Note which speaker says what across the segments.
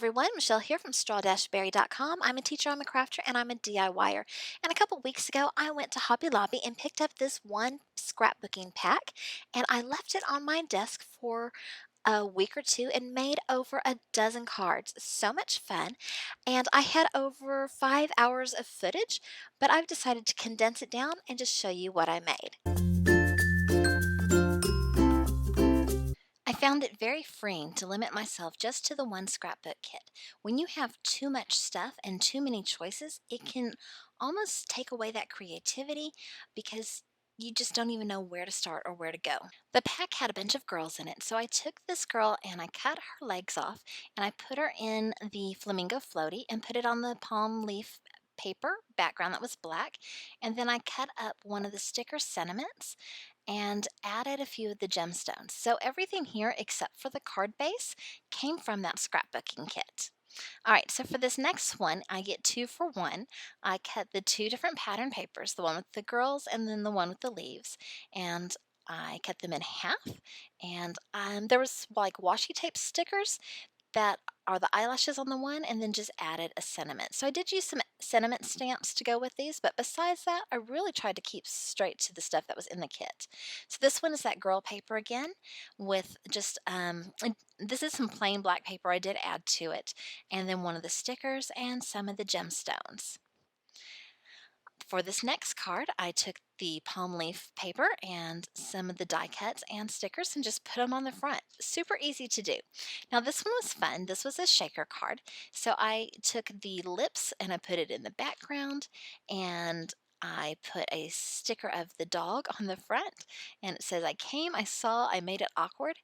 Speaker 1: everyone, Michelle here from Straw-Bearie.com. I'm a teacher, I'm a crafter, and I'm a DIYer. And a couple weeks ago, I went to Hobby Lobby and picked up this one scrapbooking pack, and I left it on my desk for a week or two and made over a dozen cards. So much fun. And I had over 5 hours of footage, but I've decided to condense it down and just show you what I made. I found it very freeing to limit myself just to the one scrapbook kit. When you have too much stuff and too many choices, it can almost take away that creativity because you just don't even know where to start or where to go. The pack had a bunch of girls in it, so I took this girl and I cut her legs off and I put her in the flamingo floaty and put it on the palm leaf paper background that was black, and then I cut up one of the sticker sentiments and added a few of the gemstones. So everything here except for the card base came from that scrapbooking kit. All right, so for this next one, I get 2 for 1. I cut the two different pattern papers, the one with the girls and then the one with the leaves, and I cut them in half. And there was like washi tape stickers that are the eyelashes on the one, and then just added a sentiment. So I did use some sentiment stamps to go with these, but besides that, I really tried to keep straight to the stuff that was in the kit. So this one is that girl paper again with just, this is some plain black paper I did add to it, and then one of the stickers and some of the gemstones. For this next card, I took the palm leaf paper and some of the die cuts and stickers and just put them on the front. Super easy to do. Now this one was fun. This was a shaker card. So I took the lips and I put it in the background, and I put a sticker of the dog on the front, and it says, I came, I saw, I made it awkward.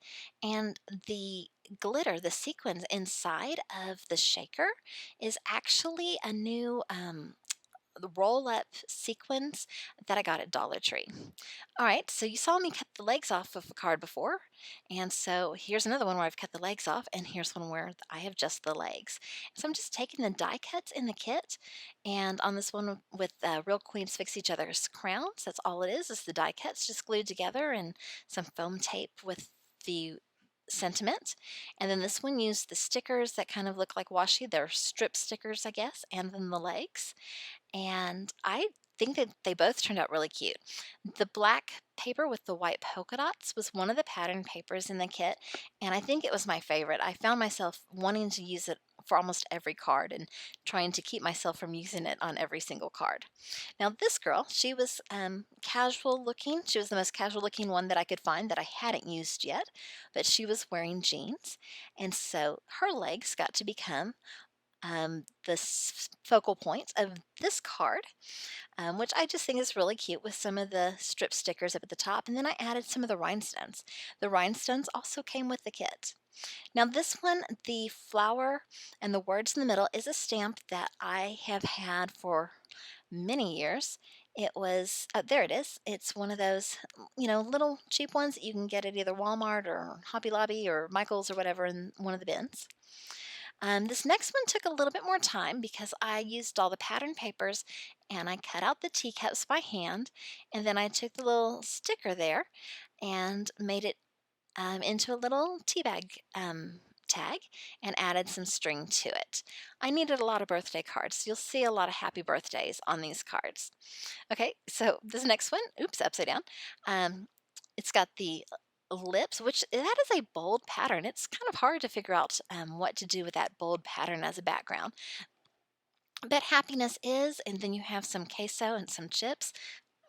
Speaker 1: And the glitter, the sequins inside of the shaker is actually a new the roll up sequins that I got at Dollar Tree. All right, so you saw me cut the legs off of a card before, and so here's another one where I've cut the legs off, and here's one where I have just the legs. So I'm just taking the die cuts in the kit, and on this one with Real Queens Fix Each Other's crowns, that's all it is the die cuts just glued together and some foam tape with the sentiment. And then this one used the stickers that kind of look like washi. They're strip stickers, I guess, and then the legs. And I think that they both turned out really cute. The black paper with the white polka dots was one of the pattern papers in the kit, and I think it was my favorite. I found myself wanting to use it for almost every card and trying to keep myself from using it on every single card. Now this girl, she was casual looking. She was the most casual looking one that I could find that I hadn't used yet, but she was wearing jeans, and so her legs got to become the focal point of this card, which I just think is really cute with some of the strip stickers up at the top. And then I added some of the rhinestones. The rhinestones also came with the kit. Now this one, the flower and the words in the middle, is a stamp that I have had for many years. It was, there it is. It's one of those, little cheap ones that you can get at either Walmart or Hobby Lobby or Michael's or whatever in one of the bins. This next one took a little bit more time because I used all the pattern papers and I cut out the teacups by hand, and then I took the little sticker there and made it into a little tea bag tag and added some string to it. I needed a lot of birthday cards. You'll see a lot of happy birthdays on these cards. Okay, so this next one, oops, upside down. It's got the lips, which that is a bold pattern. It's kind of hard to figure out what to do with that bold pattern as a background. But happiness is, and then you have some queso and some chips.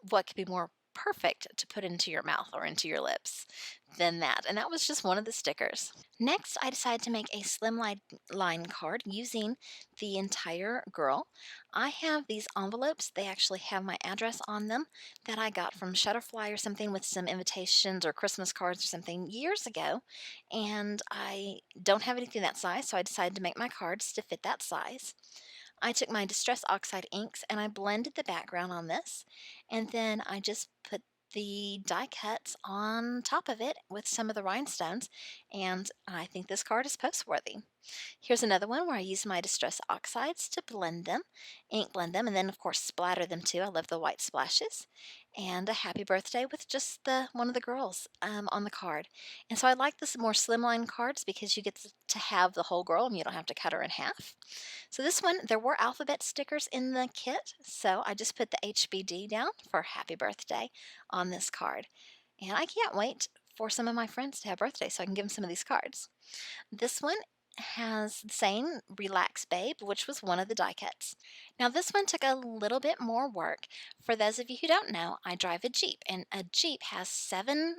Speaker 1: What could be more perfect to put into your mouth or into your lips than that? And that was just one of the stickers. Next, I decided to make a line card using the entire girl. I have these envelopes. They actually have my address on them that I got from Shutterfly or something with some invitations or Christmas cards or something years ago. And I don't have anything that size, so I decided to make my cards to fit that size. I took my Distress Oxide inks and I blended the background on this, and then I just put the die cuts on top of it with some of the rhinestones, and I think this card is post-worthy. Here's another one where I use my Distress Oxides to blend them, ink blend them, and then of course splatter them too. I love the white splashes. And a happy birthday with just the one of the girls on the card. And so I like this more slimline cards because you get to have the whole girl and you don't have to cut her in half. So this one, there were alphabet stickers in the kit, so I just put the HBD down for happy birthday on this card. And I can't wait for some of my friends to have birthdays so I can give them some of these cards. This one has the same Relax Babe, which was one of the die cuts. Now, this one took a little bit more work. For those of you who don't know, I drive a Jeep, and a Jeep has 7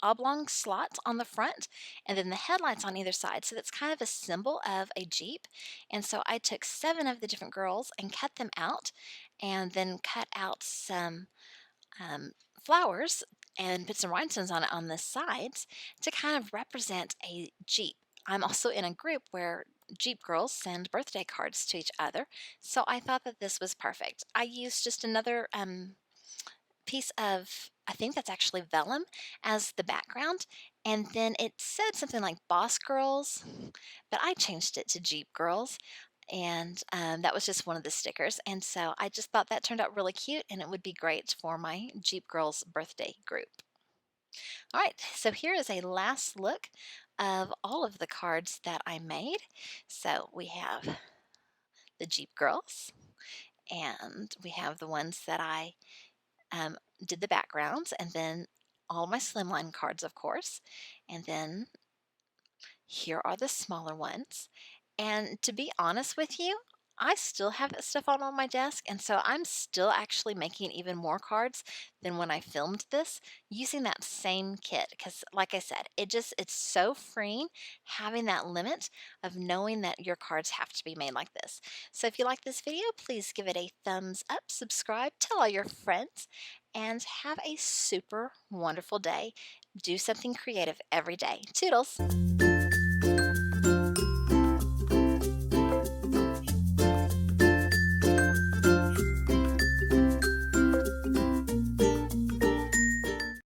Speaker 1: oblong slots on the front and then the headlights on either side. So that's kind of a symbol of a Jeep. And so I took 7 of the different girls and cut them out and then cut out some flowers and put some rhinestones on it on the sides to kind of represent a Jeep. I'm also in a group where Jeep girls send birthday cards to each other, so I thought that this was perfect. I used just another piece of, I think that's actually vellum, as the background, and then it said something like Boss Girls, but I changed it to Jeep Girls, and that was just one of the stickers, and so I just thought that turned out really cute, and it would be great for my Jeep Girls birthday group. All right, so here is a last look of all of the cards that I made. So we have the Jeep Girls, and we have the ones that I did the backgrounds, and then all my slimline cards, of course, and then here are the smaller ones. And to be honest with you, I still have that stuff on my desk, and so I'm still actually making even more cards than when I filmed this using that same kit because like I said, it's so freeing having that limit of knowing that your cards have to be made like this. So if you like this video, please give it a thumbs up, subscribe, tell all your friends, and have a super wonderful day. Do something creative every day. Toodles!